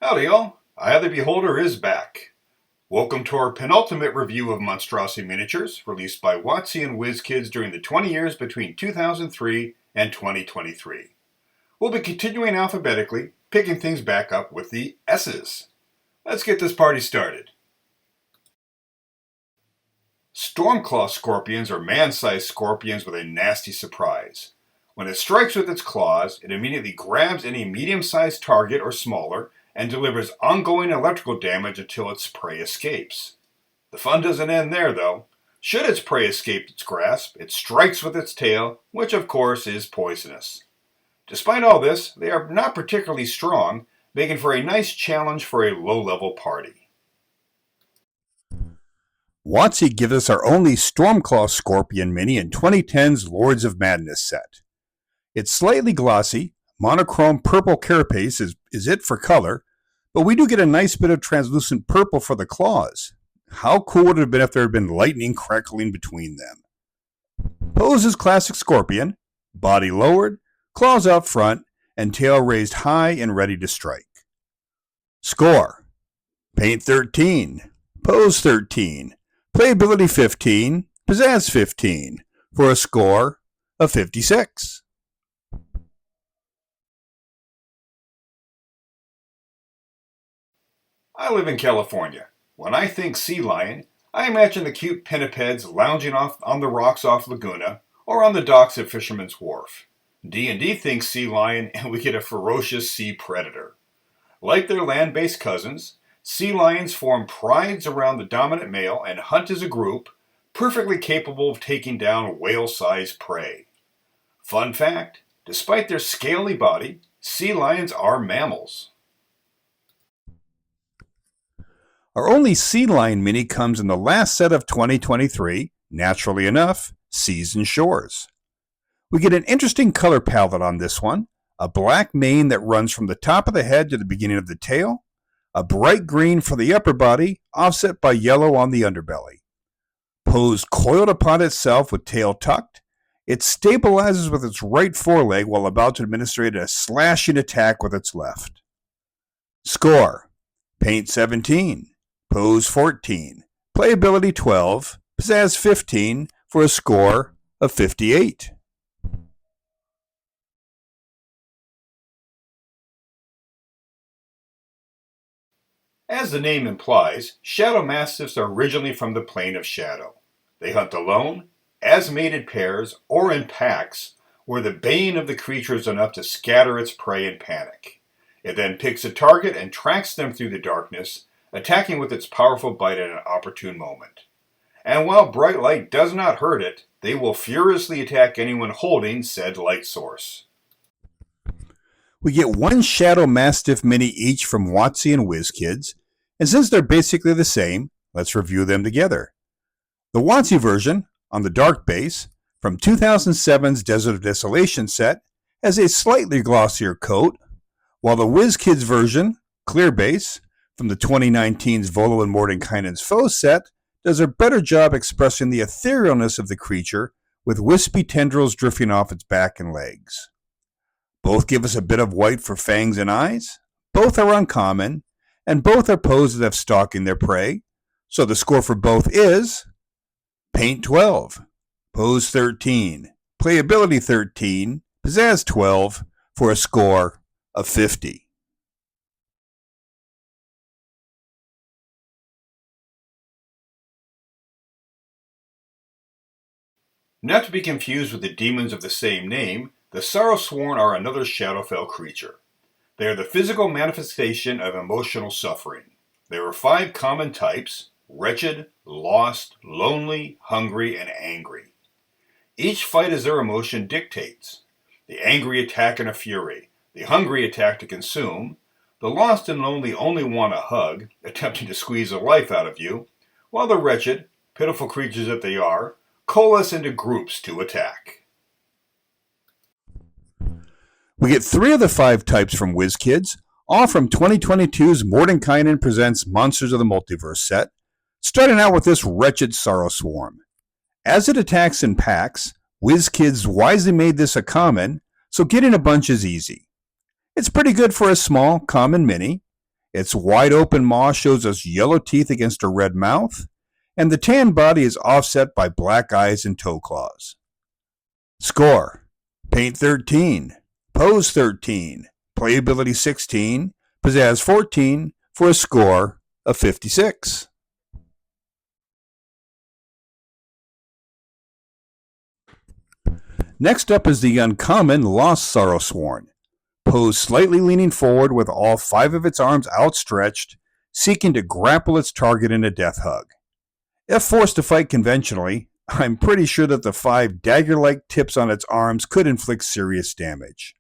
Howdy y'all, Eye of the Beholder is back. Welcome to our penultimate review of Monstrosity miniatures, released by WOTC and WizKids during the 20 years between 2003 and 2023. We'll be continuing alphabetically, picking things back up with the S's. Let's get this party started. Stormclaw scorpions are man-sized scorpions with a nasty surprise. When it strikes with its claws, it immediately grabs any medium-sized target or smaller and delivers ongoing electrical damage until its prey escapes. The fun doesn't end there, though. Should its prey escape its grasp, it strikes with its tail, which of course is poisonous. Despite all this, they are not particularly strong, making for a nice challenge for a low-level party. WOTC gives us our only Stormclaw Scorpion mini in 2010's Lords of Madness set. It's slightly glossy, monochrome purple carapace is it for color, but we do get a nice bit of translucent purple for the claws. How cool would it have been if there had been lightning crackling between them? Pose is classic scorpion, body lowered, claws out front, and tail raised high and ready to strike. Score: Paint 13, Pose 13, Playability 15, Pizzazz 15, for a score of 56. I live in California. When I think sea lion, I imagine the cute pinnipeds lounging off on the rocks off Laguna or on the docks at Fisherman's Wharf. D&D thinks sea lion and we get a ferocious sea predator. Like their land-based cousins, sea lions form prides around the dominant male and hunt as a group, perfectly capable of taking down whale-sized prey. Fun fact, despite their scaly body, sea lions are mammals. Our only Sea Lion mini comes in the last set of 2023, naturally enough, Seas and Shores. We get an interesting color palette on this one, a black mane that runs from the top of the head to the beginning of the tail, a bright green for the upper body, offset by yellow on the underbelly. Posed coiled upon itself with tail tucked, it stabilizes with its right foreleg while about to administer a slashing attack with its left. Score: Paint 17, Pose 14, Playability 12, Pizzazz 15, for a score of 58. As the name implies, Shadow Mastiffs are originally from the plane of shadow. They hunt alone, as mated pairs, or in packs, where the baying of the creature is enough to scatter its prey in panic. It then picks a target and tracks them through the darkness, attacking with its powerful bite at an opportune moment. And while bright light does not hurt it, they will furiously attack anyone holding said light source. We get one Shadow Mastiff mini each from WOTC and WizKids, and since they're basically the same, let's review them together. The WOTC version, on the dark base, from 2007's Desert of Desolation set, has a slightly glossier coat, while the WizKids version, clear base, from the 2019's Volo and Mordenkainen's Foes set, does a better job expressing the etherealness of the creature with wispy tendrils drifting off its back and legs. Both give us a bit of white for fangs and eyes, both are uncommon, and both are posed as if stalking their prey, so the score for both is Paint 12, Pose 13, Playability 13, Pizzazz 12, for a score of 50. Not to be confused with the demons of the same name, the Sorrowsworn are another Shadowfell creature. They are the physical manifestation of emotional suffering. There are 5 common types: wretched, lost, lonely, hungry, and angry. Each fight as their emotion dictates. The angry attack in a fury, the hungry attack to consume, the lost and lonely only want a hug, attempting to squeeze the life out of you, while the wretched, pitiful creatures that they are, coalesce into groups to attack. We get 3 of the 5 types from WizKids, all from 2022's Mordenkainen Presents Monsters of the Multiverse set, starting out with this wretched Sorrowsworn. As it attacks in packs, WizKids wisely made this a common, so getting a bunch is easy. It's pretty good for a small, common mini. Its wide open maw shows us yellow teeth against a red mouth, and the tan body is offset by black eyes and toe claws. Score: Paint 13, Pose 13, Playability 16, Pizzazz 14 for a score of 56. Next up is the uncommon Lost Sorrowsworn. Pose slightly leaning forward with all 5 of its arms outstretched, seeking to grapple its target in a death hug. If forced to fight conventionally, I'm pretty sure that the 5 dagger-like tips on its arms could inflict serious damage.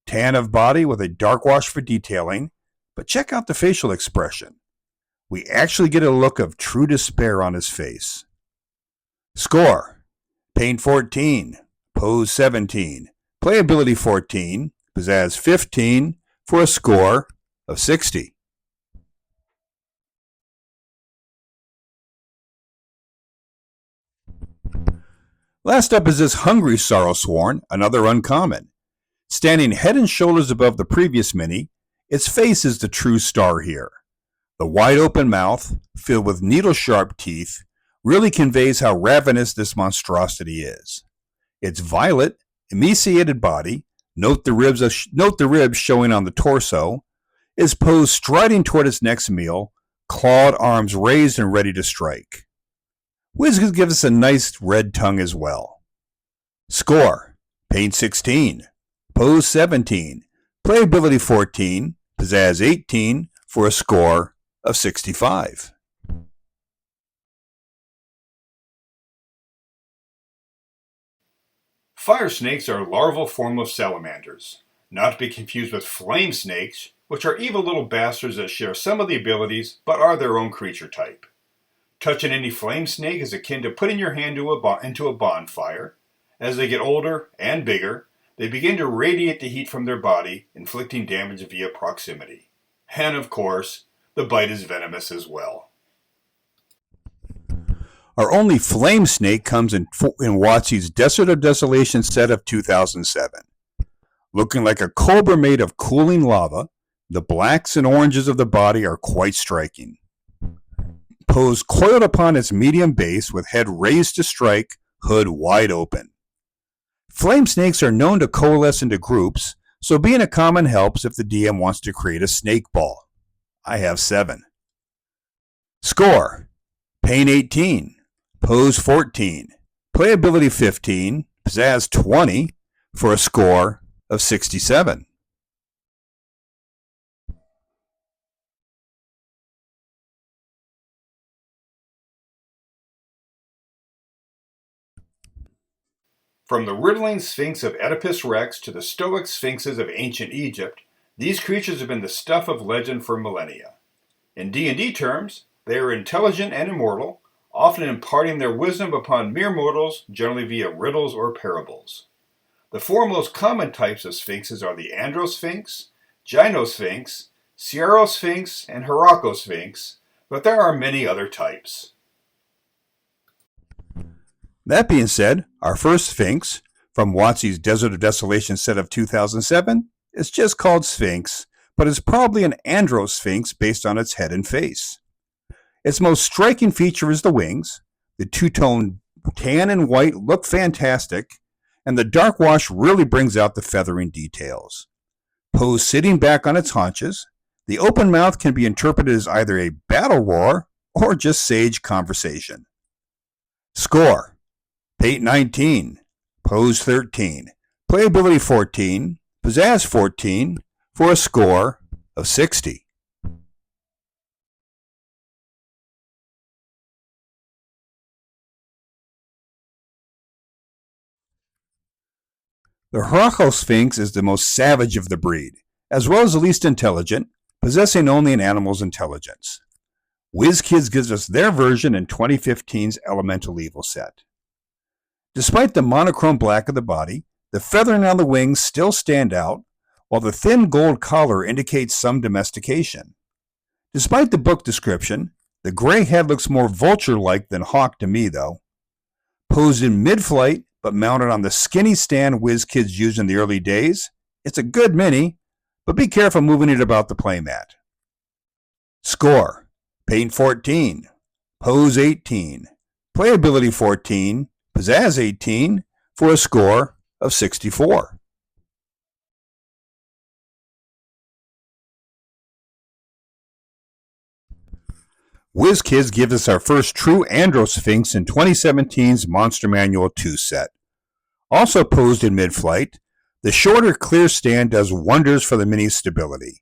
Tan of body with a dark wash for detailing, but check out the facial expression. We actually get a look of true despair on his face. Score: Paint 14, Pose 17, Playability 14, Pizzazz 15 for a score of 60. Last up is this Hungry Sorrowsworn, another uncommon. Standing head and shoulders above the previous mini, its face is the true star here. The wide open mouth, filled with needle-sharp teeth, really conveys how ravenous this monstrosity is. Its violet, emaciated body, note the ribs showing on the torso, is posed striding toward its next meal, clawed arms raised and ready to strike. WizKids gives us a nice red tongue as well. Score: Paint 16, Pose 17, Playability 14, Pizzazz 18 for a score of 65. Fire snakes are a larval form of salamanders, not to be confused with flame snakes, which are evil little bastards that share some of the abilities but are their own creature type. Touching any flame snake is akin to putting your hand into a bonfire. As they get older and bigger, they begin to radiate the heat from their body, inflicting damage via proximity. And of course, the bite is venomous as well. Our only flame snake comes in WOTC's Desert of Desolation set of 2007. Looking like a cobra made of cooling lava, the blacks and oranges of the body are quite striking. Posed coiled upon its medium base with head raised to strike, hood wide open. Flame snakes are known to coalesce into groups, so being a common helps if the DM wants to create a snake ball. I have 7. Score: Paint 18, Pose 14, Playability 15, Pizzazz 20 for a score of 67. From the riddling sphinx of Oedipus Rex to the stoic sphinxes of ancient Egypt, these creatures have been the stuff of legend for millennia. In D&D terms, they are intelligent and immortal, often imparting their wisdom upon mere mortals, generally via riddles or parables. The 4 most common types of sphinxes are the Androsphinx, Gynosphinx, Sierosphinx, and Hierarchosphinx, but there are many other types. That being said, our first Sphinx, from WOTC's Desert of Desolation set of 2007, is just called Sphinx, but is probably an Androsphinx based on its head and face. Its most striking feature is the wings. The two-tone tan and white look fantastic, and the dark wash really brings out the feathering details. Posed sitting back on its haunches, the open mouth can be interpreted as either a battle roar or just sage conversation. Score: Paint 19, Pose 13, Playability 14, Pizzazz 14 for a score of 60. The Hierarchosphinx is the most savage of the breed, as well as the least intelligent, possessing only an animal's intelligence. WizKids gives us their version in 2015's Elemental Evil set. Despite the monochrome black of the body, the feathering on the wings still stand out, while the thin gold collar indicates some domestication. Despite the book description, the gray head looks more vulture-like than hawk to me, though. Posed in mid-flight, but mounted on the skinny stand WizKids used in the early days, it's a good mini, but be careful moving it about the playmat. Score: Paint 14, Pose 18, Playability 14, Pizzazz 18 for a score of 64. WizKids gives us our first true Androsphinx in 2017's Monster Manual 2 set. Also posed in mid-flight, the shorter clear stand does wonders for the mini's stability.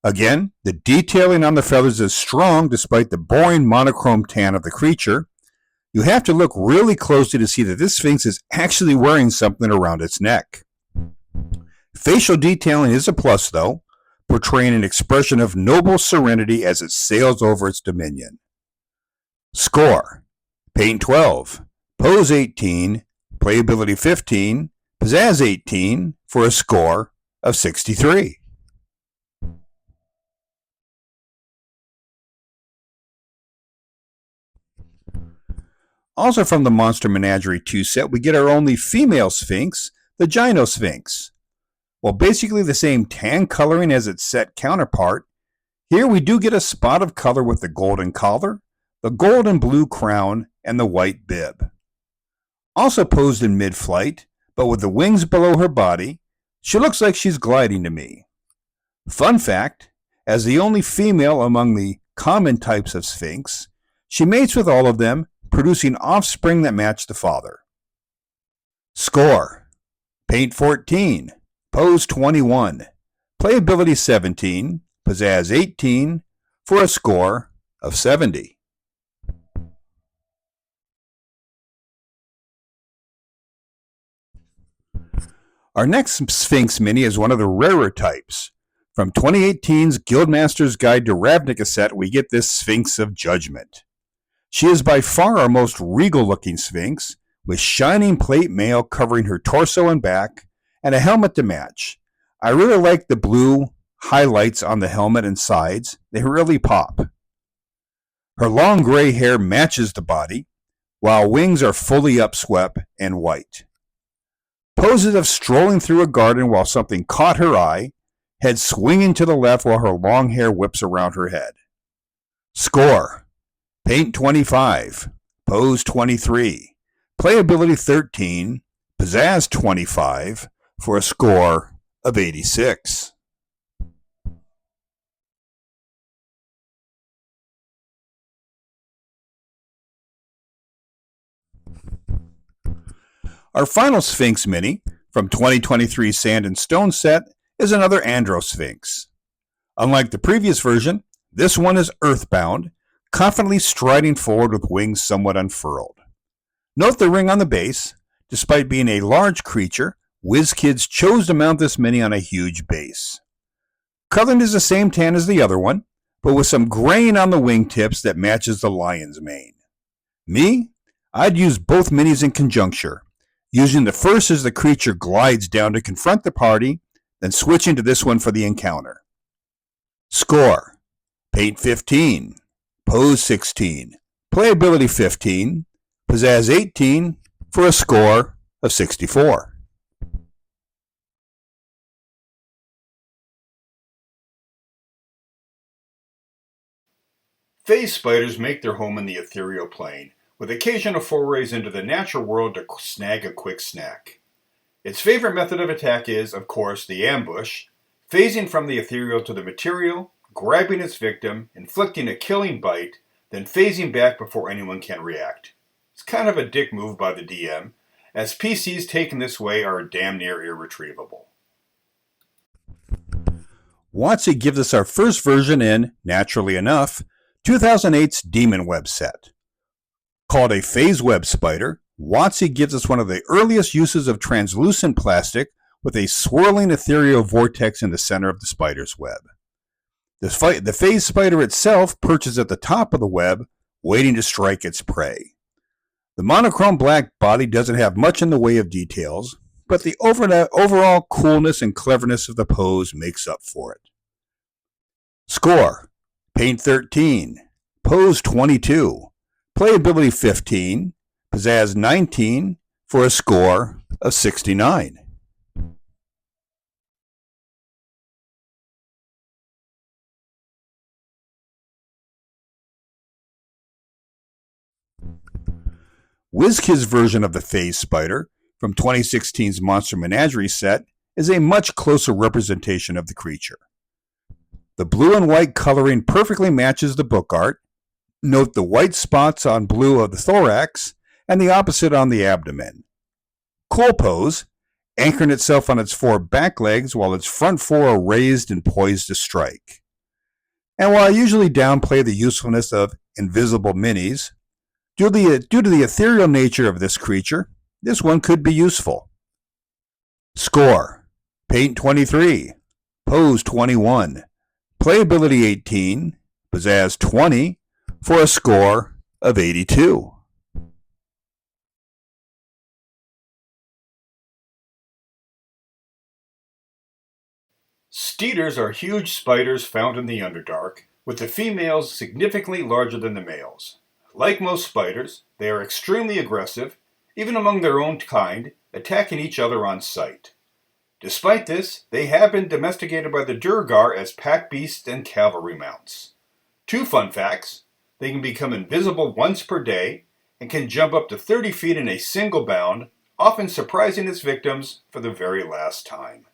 Again, the detailing on the feathers is strong despite the boring monochrome tan of the creature. You have to look really closely to see that this Sphinx is actually wearing something around its neck. Facial detailing is a plus, though, portraying an expression of noble serenity as it sails over its dominion. Score: Paint 12, Pose 18, Playability 15, Pizzazz 18 for a score of 63. Also from the Monster Menagerie 2 set, we get our only female Sphinx, the Gynosphinx. While basically the same tan coloring as its set counterpart, here we do get a spot of color with the golden collar, the gold and blue crown, and the white bib. Also posed in mid-flight, but with the wings below her body, she looks like she's gliding to me. Fun fact, as the only female among the common types of Sphinx, she mates with all of them, producing offspring that match the father. Score: Paint 14, Pose 21, Playability 17, Pizzazz 18 for a score of 70. Our next Sphinx mini is one of the rarer types. From 2018's Guildmaster's Guide to Ravnica set, we get this Sphinx of Judgment. She is by far our most regal-looking Sphinx, with shining plate mail covering her torso and back, and a helmet to match. I really like the blue highlights on the helmet and sides. They really pop. Her long gray hair matches the body, while wings are fully upswept and white. Poses of strolling through a garden while something caught her eye, head swinging to the left while her long hair whips around her head. Score: Paint 25, Pose 23, Playability 13, Pizzazz 25 for a score of 86. Our final Sphinx mini from 2023 Sand and Stone set is another Androsphinx. Unlike the previous version, this one is earthbound, confidently striding forward with wings somewhat unfurled. Note the ring on the base. Despite being a large creature, WizKids chose to mount this mini on a huge base. Coloring is the same tan as the other one, but with some graying on the wingtips that matches the lion's mane. Me? I'd use both minis in conjuncture, using the first as the creature glides down to confront the party, then switching to this one for the encounter. Score: Paint 15, Pose 16, Playability 15, Pizzazz 18 for a score of 64. Phase spiders make their home in the ethereal plane, with occasional forays into the natural world to snag a quick snack. Its favorite method of attack is, of course, the ambush, phasing from the ethereal to the material, grabbing its victim, inflicting a killing bite, then phasing back before anyone can react. It's kind of a dick move by the DM, as PCs taken this way are damn near irretrievable. WOTC gives us our first version in, naturally enough, 2008's Demon Web set. Called a phase web spider, WOTC gives us one of the earliest uses of translucent plastic with a swirling ethereal vortex in the center of the spider's web. The phase spider itself perches at the top of the web, waiting to strike its prey. The monochrome black body doesn't have much in the way of details, but the overall coolness and cleverness of the pose makes up for it. Score: Paint 13, Pose 22, Playability 15, Pizzazz 19 for a score of 69. WizKids' version of the phase spider from 2016's Monster Menagerie set is a much closer representation of the creature. The blue and white coloring perfectly matches the book art. Note the white spots on blue of the thorax and the opposite on the abdomen. Cool pose, anchoring itself on its 4 back legs while its front 4 are raised and poised to strike. And while I usually downplay the usefulness of invisible minis, due to the ethereal nature of this creature, this one could be useful. Score: Paint 23, Pose 21, Playability 18, Pizzazz 20, for a score of 82. Steaters are huge spiders found in the Underdark, with the females significantly larger than the males. Like most spiders, they are extremely aggressive, even among their own kind, attacking each other on sight. Despite this, they have been domesticated by the Durgar as pack beasts and cavalry mounts. 2 fun facts: they can become invisible once per day and can jump up to 30 feet in a single bound, often surprising its victims for the very last time.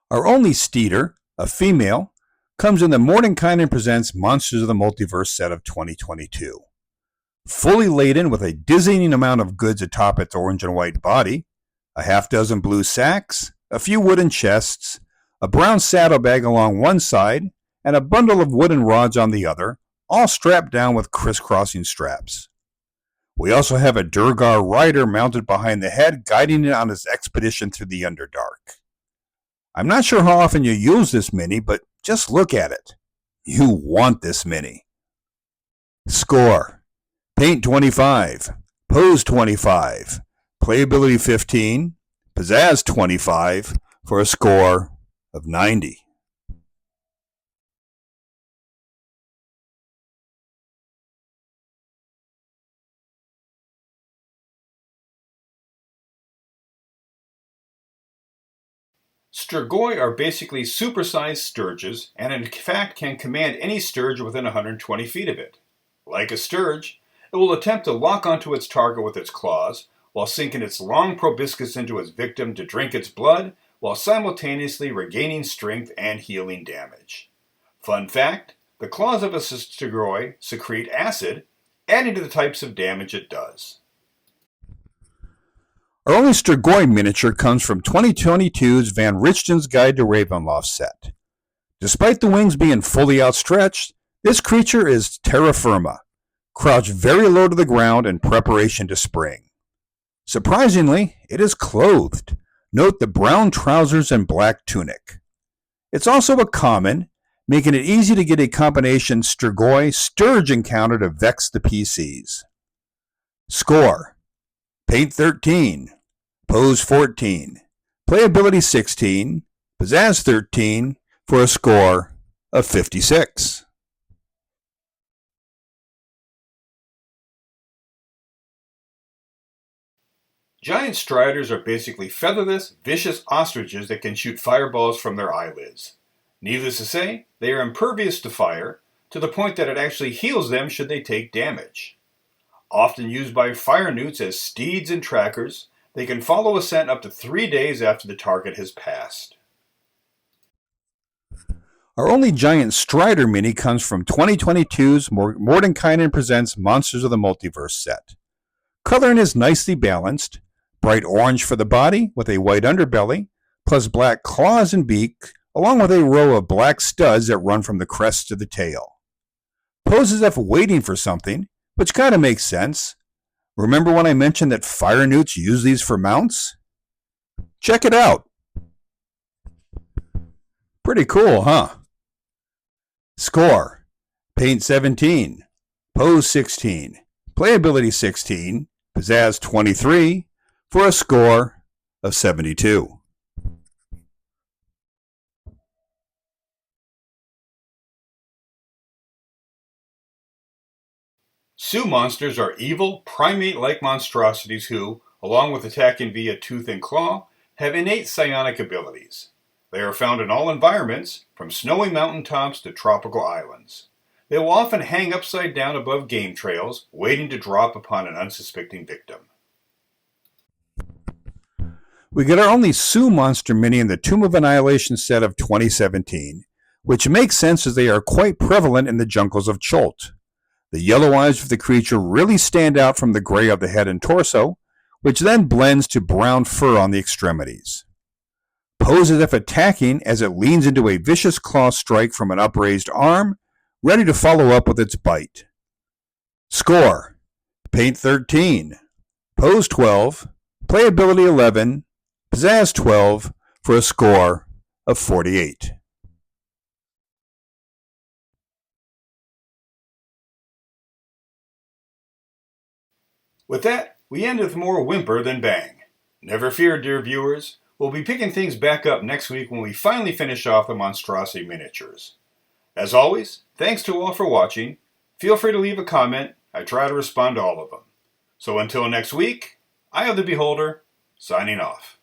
Our only Steater, a female, comes in the Mordenkainen Presents Monsters of the Multiverse set of 2022. Fully laden with a dizzying amount of goods atop its orange and white body, a half dozen blue sacks, a few wooden chests, a brown saddlebag along one side, and a bundle of wooden rods on the other, all strapped down with crisscrossing straps. We also have a Durgar rider mounted behind the head, guiding it on its expedition through the Underdark. I'm not sure how often you use this mini, but just look at it. You want this mini. Score: Paint 25, Pose 25, Playability 15, Pizzazz 25, for a score of 90. Strigoi are basically supersized sturges, and in fact can command any sturge within 120 feet of it. Like a sturge, it will attempt to lock onto its target with its claws, while sinking its long proboscis into its victim to drink its blood, while simultaneously regaining strength and healing damage. Fun fact: the claws of a strigoi secrete acid, adding to the types of damage it does. Our only Strigoi miniature comes from 2022's Van Richten's Guide to Ravenloft set. Despite the wings being fully outstretched, this creature is terra firma, crouched very low to the ground in preparation to spring. Surprisingly, it is clothed. Note the brown trousers and black tunic. It's also a common, making it easy to get a combination Strigoi Sturge encounter to vex the PCs. Score: Paint 13, Pose 14, Playability 16, Pizzazz 13, for a score of 56. Giant striders are basically featherless, vicious ostriches that can shoot fireballs from their eyelids. Needless to say, they are impervious to fire, to the point that it actually heals them should they take damage. Often used by fire newts as steeds and trackers, they can follow a scent up to 3 days after the target has passed. Our only giant Strider mini comes from 2022's Mordenkainen Presents Monsters of the Multiverse set. Coloring is nicely balanced, bright orange for the body with a white underbelly, plus black claws and beak, along with a row of black studs that run from the crest to the tail. Poses as if waiting for something, which kind of makes sense. Remember when I mentioned that fire newts use these for mounts? Check it out. Pretty cool, huh? Score: Paint 17, Pose 16, Playability 16, Pizzazz 23, for a score of 72. Sioux monsters are evil, primate-like monstrosities who, along with attacking via tooth and claw, have innate psionic abilities. They are found in all environments, from snowy mountaintops to tropical islands. They will often hang upside down above game trails, waiting to drop upon an unsuspecting victim. We get our only Sioux monster mini in the Tomb of Annihilation set of 2017, which makes sense as they are quite prevalent in the jungles of Cholt. The yellow eyes of the creature really stand out from the gray of the head and torso, which then blends to brown fur on the extremities. Pose as if attacking as it leans into a vicious claw strike from an upraised arm, ready to follow up with its bite. Score: Paint 13, Pose 12, Playability 11, Pizzazz 12, for a score of 48. With that, we end with more whimper than bang. Never fear, dear viewers. We'll be picking things back up next week when we finally finish off the Monstrosity miniatures. As always, thanks to all for watching. Feel free to leave a comment. I try to respond to all of them. So until next week, Eye of the Beholder, signing off.